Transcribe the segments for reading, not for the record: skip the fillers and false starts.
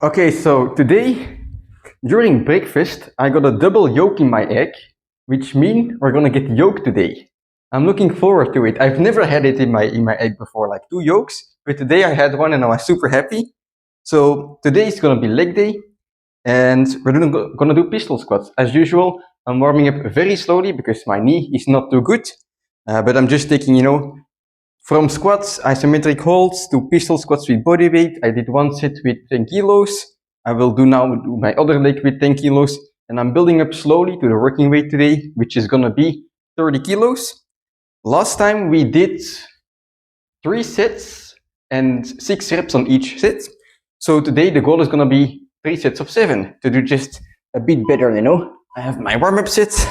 Okay, so today during breakfast I got a double yolk in my egg, which means we're gonna get yolk today. I'm looking forward to it. I've never had it in my egg before, like two yolks, but today I had one and I was super happy. So today is gonna be leg day, and we're gonna do pistol squats as usual. I'm warming up very slowly because my knee is not too good, but I'm just taking from squats, isometric holds to pistol squats with body weight. I did one set with 10 kilos. I will now do my other leg with 10 kilos. And I'm building up slowly to the working weight today, which is gonna be 30 kilos. Last time we did 3 sets and 6 reps on each set. So today the goal is gonna be 3 sets of 7 to do just a bit better, I have my warm-up sets.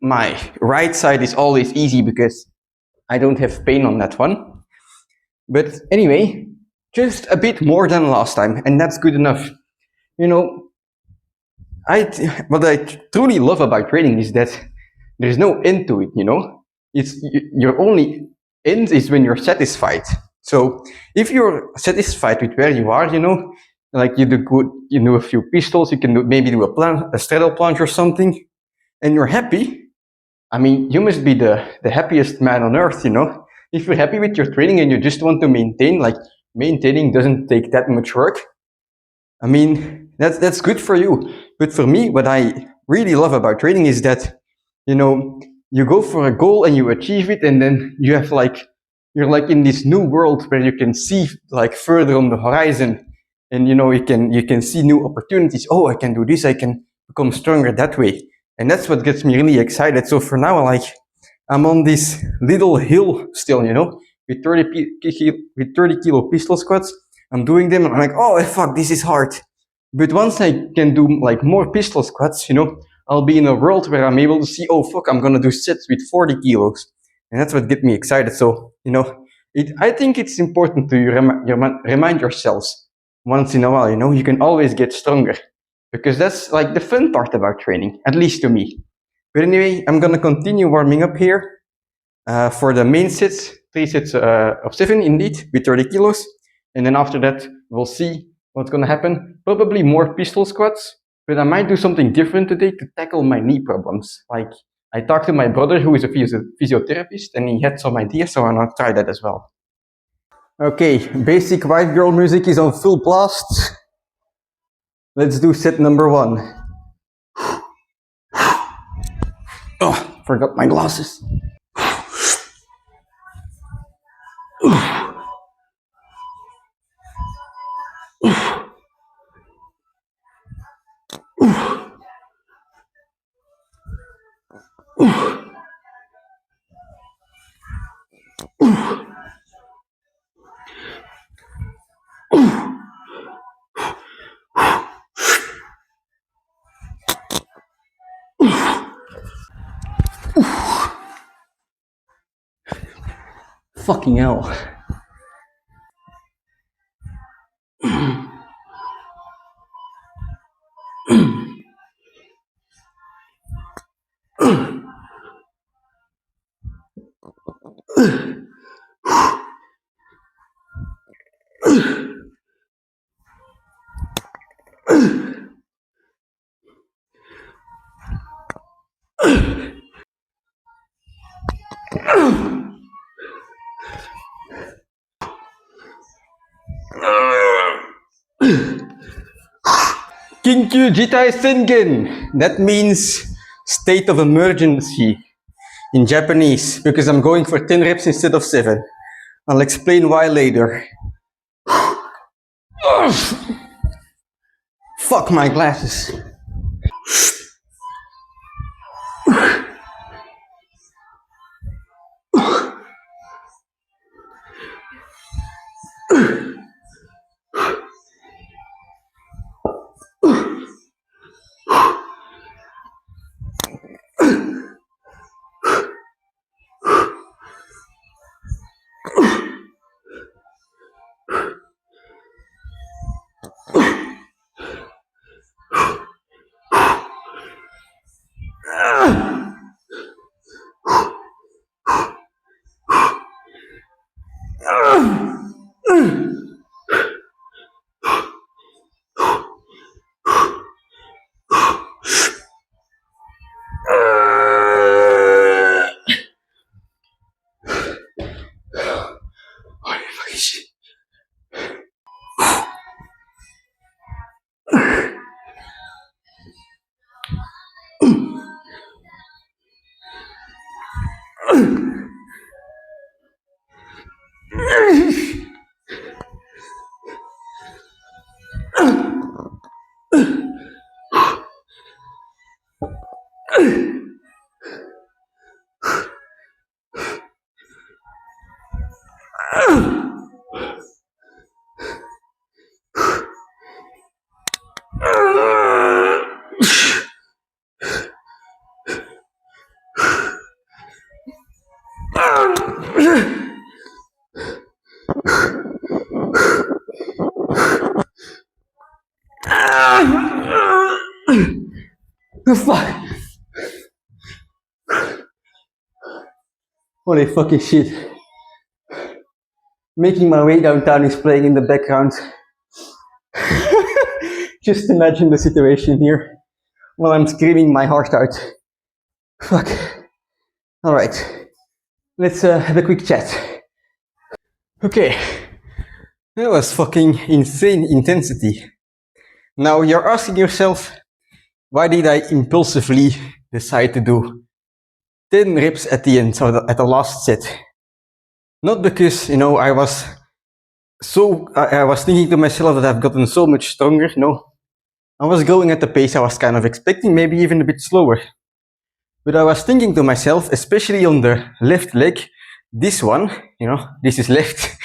My right side is always easy because I don't have pain on that one. But anyway, just a bit more than last time, and that's good enough. What I truly love about training is that there's no end to it, It's your only end is when you're satisfied. So if you're satisfied with where you are, like you do good, you do a few pistols, you can maybe do a straddle plunge or something, and you're happy, I mean, you must be the happiest man on earth, If you're happy with your training and you just want to maintain, like maintaining doesn't take that much work. I mean, that's good for you. But for me, what I really love about training is that, you go for a goal and you achieve it, and then you have you're like in this new world where you can see like further on the horizon, and you can see new opportunities. Oh, I can do this. I can become stronger that way. And that's what gets me really excited. So for now, I'm on this little hill still, with 30 kilo pistol squats. I'm doing them and I'm like, oh fuck, this is hard. But once I can do like more pistol squats, I'll be in a world where I'm able to see, oh fuck, I'm gonna do sets with 40 kilos. And that's what gets me excited. So, I think it's important to remind yourselves once in a while, you can always get stronger. Because that's like the fun part about training, at least to me. But anyway, I'm gonna continue warming up here for the main sets, 3 sets of 7 indeed, with 30 kilos. And then after that, we'll see what's gonna happen. Probably more pistol squats, but I might do something different today to tackle my knee problems. Like, I talked to my brother who is a physiotherapist, and he had some ideas, so I'm gonna try that as well. Okay, basic white girl music is on full blast. Let's do set number 1. Oh, forgot my glasses. Fucking hell. Kinkyu Jitai Sengen. That means state of emergency in Japanese, because I'm going for 10 reps instead of 7. I'll explain why later. Fuck my glasses. Fuck. Holy fucking shit. Making my way downtown is playing in the background. Just imagine the situation here while I'm screaming my heart out. Fuck. Alright. Let's have a quick chat. Okay. That was fucking insane intensity. Now you're asking yourself, why did I impulsively decide to do 10 reps at the end, so at the last set? Not because, I was thinking to myself that I've gotten so much stronger. No. I was going at the pace I was kind of expecting, maybe even a bit slower. But I was thinking to myself, especially on the left leg, this one, this is left.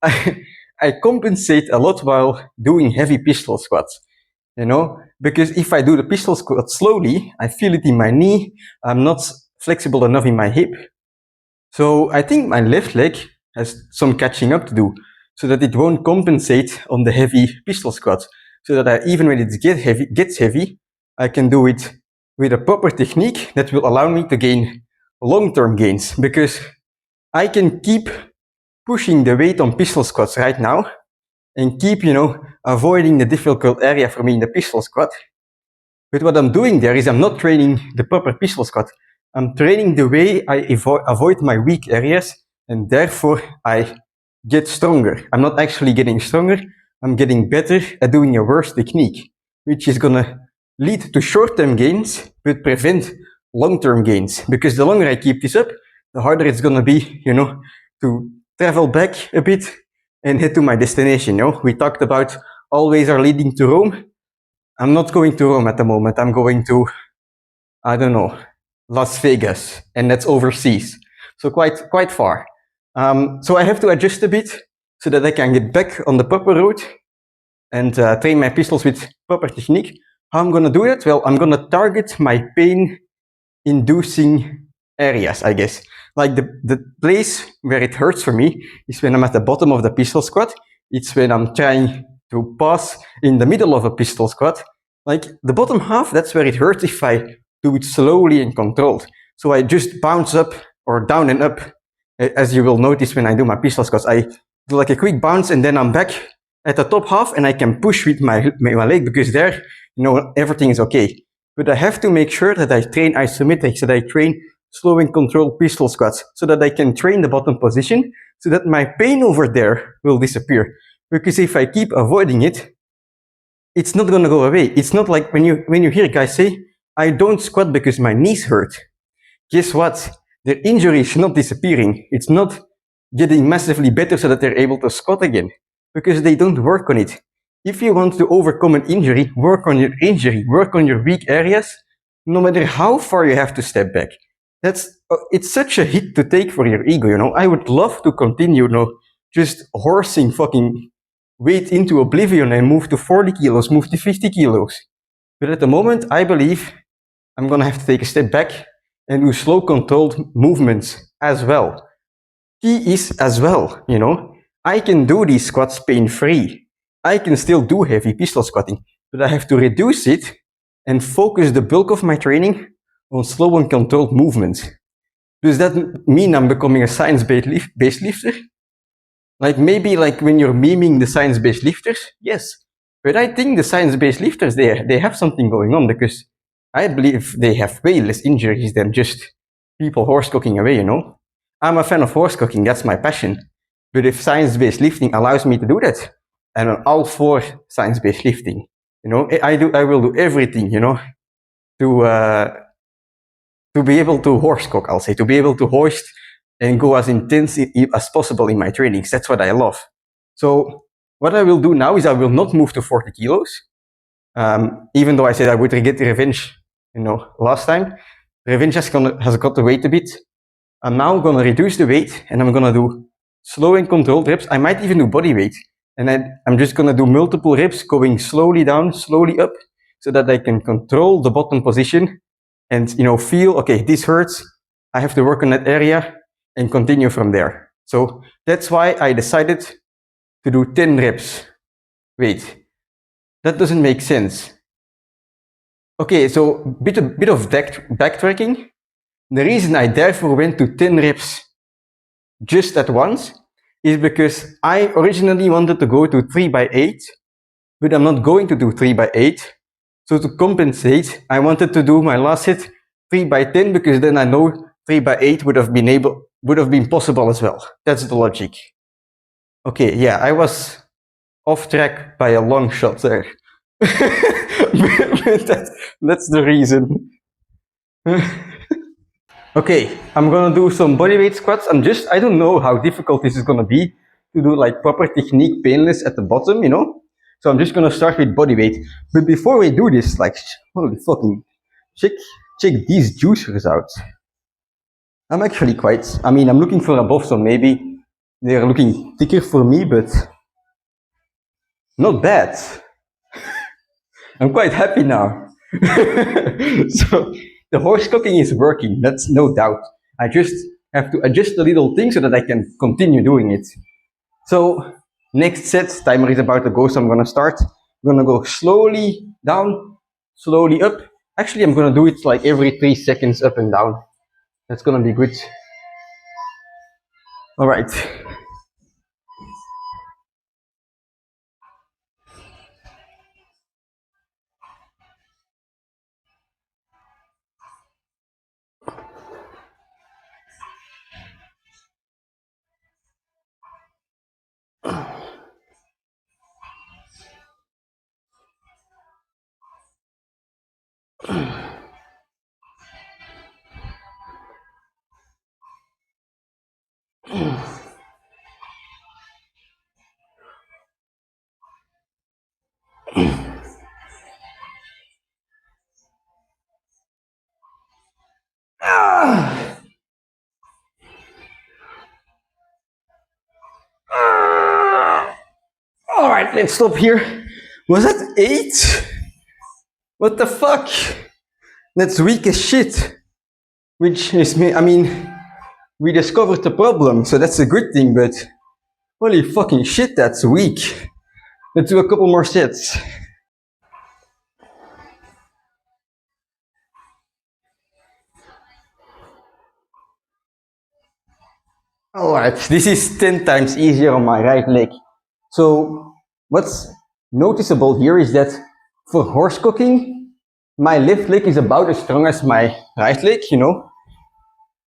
I compensate a lot while doing heavy pistol squats, because if I do the pistol squat slowly, I feel it in my knee, I'm not flexible enough in my hip. So I think my left leg has some catching up to do, so that it won't compensate on the heavy pistol squat, so that even when it gets heavy, I can do it with a proper technique that will allow me to gain long-term gains, because I can keep pushing the weight on pistol squats right now and keep, avoiding the difficult area for me in the pistol squat. But what I'm doing there is I'm not training the proper pistol squat. I'm training the way I avoid my weak areas, and therefore I get stronger. I'm not actually getting stronger. I'm getting better at doing a worse technique, which is gonna lead to short-term gains, but prevent long-term gains. Because the longer I keep this up, the harder it's gonna be, to travel back a bit and head to my destination. We talked about all ways are leading to Rome. I'm not going to Rome at the moment. I'm going to, I don't know, Las Vegas, and that's overseas. So quite far. So I have to adjust a bit so that I can get back on the proper route and train my pistols with proper technique. How I'm gonna do that? Well, I'm gonna target my pain-inducing areas, I guess. Like the place where it hurts for me is when I'm at the bottom of the pistol squat. It's when I'm trying to pass in the middle of a pistol squat. Like the bottom half, that's where it hurts if I do it slowly and controlled. So I just bounce up or down and up, as you will notice when I do my pistol squats. I do like a quick bounce and then I'm back at the top half and I can push with my leg, because there, everything is okay. But I have to make sure that I train isometrics, that I train slow and controlled pistol squats, so that I can train the bottom position, so that my pain over there will disappear. Because if I keep avoiding it, it's not gonna go away. It's not like when you hear guys say, I don't squat because my knees hurt. Guess what? Their injury is not disappearing. It's not getting massively better so that they're able to squat again, because they don't work on it. If you want to overcome an injury, work on your injury, work on your weak areas, no matter how far you have to step back. It's such a hit to take for your ego, I would love to continue, just horsing fucking weight into oblivion and move to 40 kilos, move to 50 kilos. But at the moment, I believe I'm gonna have to take a step back and do slow, controlled movements as well. Key is as well, I can do these squats pain-free. I can still do heavy pistol squatting, but I have to reduce it and focus the bulk of my training on slow and controlled movements. Does that mean I'm becoming a science-based lifter? Like maybe like when you're memeing the science-based lifters, yes. But I think the science-based lifters, they have something going on, because I believe they have way less injuries than just people horse cooking away, I'm a fan of horse cooking, that's my passion. But if science-based lifting allows me to do that, I'm all for science-based lifting. I will do everything, to to be able to horse cock, I'll say, to be able to hoist and go as intense as possible in my trainings. That's what I love. So what I will do now is I will not move to 40 kilos. Even though I said I would get revenge, last time. Revenge has got the weight a bit. I'm now going to reduce the weight and I'm going to do slow and controlled reps. I might even do body weight. And I'm just going to do multiple reps going slowly down, slowly up, so that I can control the bottom position and, feel, okay, this hurts. I have to work on that area and continue from there. So that's why I decided to do 10 reps. Wait, that doesn't make sense. Okay, so bit of backtracking. The reason I therefore went to 10 reps just at once is because I originally wanted to go to 3x8, but I'm not going to do 3x8. So to compensate, I wanted to do my last set 3x10 because then I know 3x8 would have been possible as well. That's the logic. Okay, yeah, I was off track by a long shot there. But that's the reason. Okay, I'm gonna do some bodyweight squats. I don't know how difficult this is gonna be to do like proper technique painless at the bottom, So I'm just gonna start with bodyweight. But before we do this, like, holy fucking, check these juicers out. I'm looking for a buff, so maybe they're looking thicker for me, but not bad. I'm quite happy now. So the horse cooking is working, that's no doubt. I just have to adjust a little thing so that I can continue doing it. So next set, timer is about to go, so I'm gonna start. I'm gonna go slowly down, slowly up. Actually, I'm gonna do it like every 3 seconds up and down. That's gonna be good. All right. All right, let's stop here. Was that 8? What the fuck? That's weak as shit. Which is me. We discovered the problem, so that's a good thing, but holy fucking shit, that's weak. Let's do a couple more sets. Alright, this is 10 times easier on my right leg. So what's noticeable here is that for horse cooking, my left leg is about as strong as my right leg,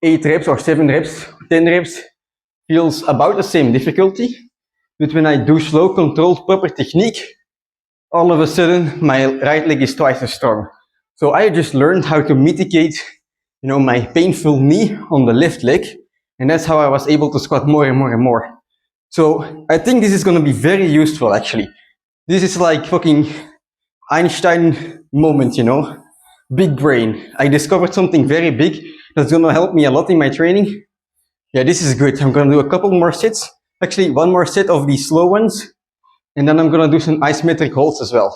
8 reps or 7 reps, 10 reps feels about the same difficulty. But when I do slow, controlled, proper technique, all of a sudden my right leg is twice as strong. So I just learned how to mitigate, my painful knee on the left leg, and that's how I was able to squat more and more and more. So I think this is going to be very useful, actually. This is like fucking Einstein moment, big brain. I discovered something very big that's going to help me a lot in my training. Yeah, this is good. I'm going to do a couple more sets. Actually, one more set of these slow ones. And then I'm going to do some isometric holds as well.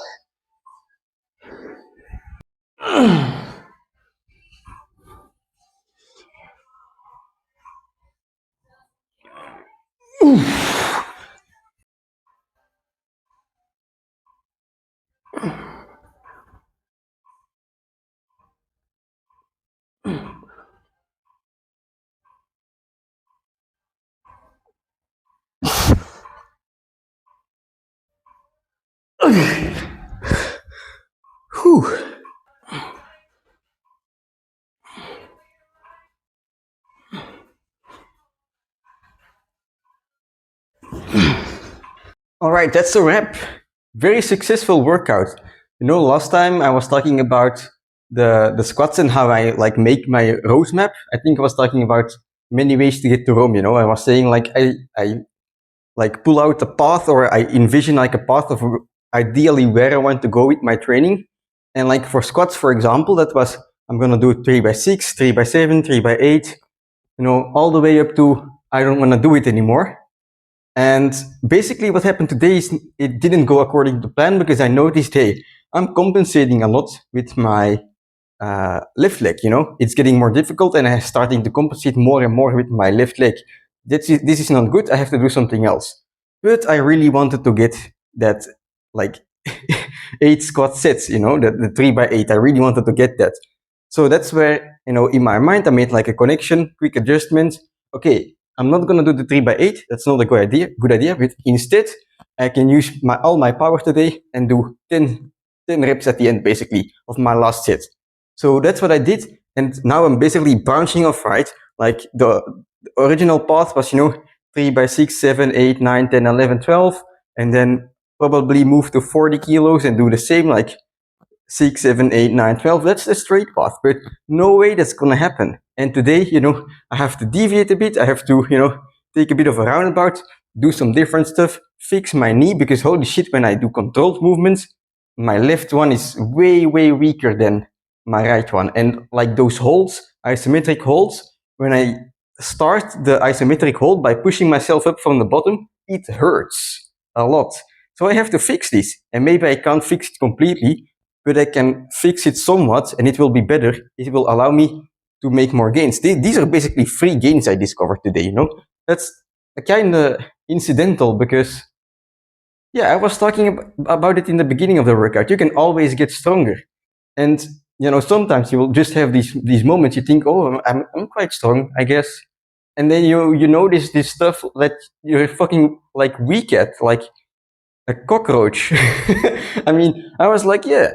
Whew. All right, that's a wrap. Very successful workout. Last time I was talking about the squats and how I like make my roadmap, I think I was talking about many ways to get to Rome. You know, I was saying like I like pull out a path, or I envision like a path of ideally where I want to go with my training. And like for squats, for example, that was I'm gonna do 3x6, 3x7, 3x8, you know, all the way up to I don't want to do it anymore. And basically what happened today is it didn't go according to plan, because I noticed, hey, I'm compensating a lot with my left leg, you know, it's getting more difficult, and I'm starting to compensate more and more with my left leg. This is not good. I have to do something else. But I really wanted to get that like 8 squat sets, you know, the 3x8. I really wanted to get that. So that's where, you know, in my mind, I made like a connection, quick adjustment. Okay, I'm not gonna do the 3x8. That's not a good idea. But instead, I can use all my power today and do 10 reps at the end, basically, of my last set. So that's what I did, and now I'm basically branching off, right? Like the original path was, you know, 3x6, 7, 8, 9, 10, 11, 12, and then probably move to 40 kilos and do the same, like 6, 7, 8, 9, 12. That's the straight path, but no way that's gonna happen. And today, you know, I have to deviate a bit. I have to, you know, take a bit of a roundabout, do some different stuff, fix my knee, because holy shit, when I do controlled movements, my left one is way, way weaker than my right one. And like those holds, isometric holds, when I start the isometric hold by pushing myself up from the bottom, it hurts a lot. So I have to fix this, and maybe I can't fix it completely, but I can fix it somewhat, and it will be better. It will allow me to make more gains. These are basically free gains I discovered today, you know? That's kind of incidental, because yeah, I was talking about it in the beginning of the workout. You can always get stronger. And you know, sometimes you will just have these moments. You think, oh, I'm quite strong, I guess, and then you notice this stuff that you're fucking like weak at, like a cockroach. I mean, I was like, yeah,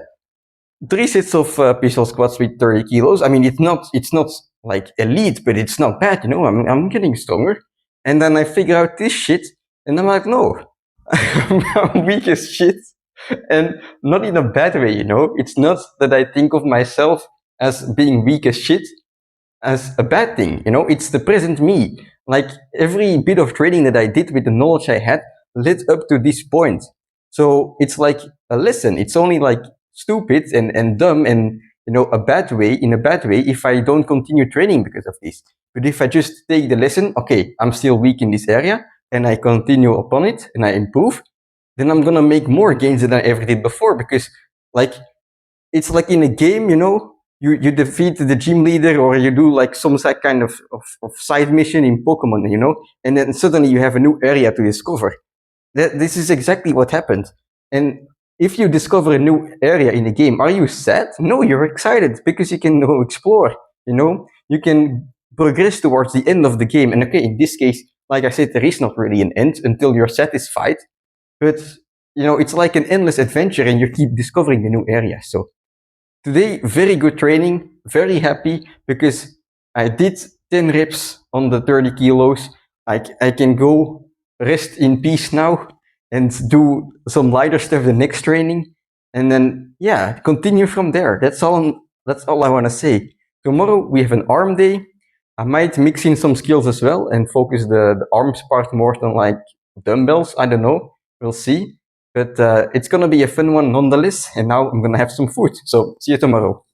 3 sets of pistol squats with 30 kilos. I mean, it's not like elite, but it's not bad. You know, I'm getting stronger. And then I figure out this shit, and I'm like, no, I'm weak as shit. And not in a bad way, you know. It's not that I think of myself as being weak as shit as a bad thing, you know. It's the present me. Like every bit of training that I did with the knowledge I had led up to this point. So it's like a lesson. It's only like stupid and dumb and, you know, in a bad way if I don't continue training because of this. But if I just take the lesson, okay, I'm still weak in this area, and I continue upon it and I improve, then I'm gonna make more gains than I ever did before. Because like it's like in a game, you know, you defeat the gym leader, or you do like some kind of side mission in Pokemon, you know, and then suddenly you have a new area to discover. This is exactly what happened. And if you discover a new area in a game, are you sad? No, you're excited, because you can go explore, you know, you can progress towards the end of the game. And okay, in this case, like I said, there is not really an end until you're satisfied. But you know, it's like an endless adventure, and you keep discovering the new areas. So today, very good training, very happy, because I did 10 reps on the 30 kilos. I can go rest in peace now and do some lighter stuff the next training. And then, yeah, continue from there. That's all I want to say. Tomorrow we have an arm day. I might mix in some skills as well and focus the arms part more than like dumbbells. I don't know. We'll see. But it's going to be a fun one nonetheless. And now I'm going to have some food. So see you tomorrow.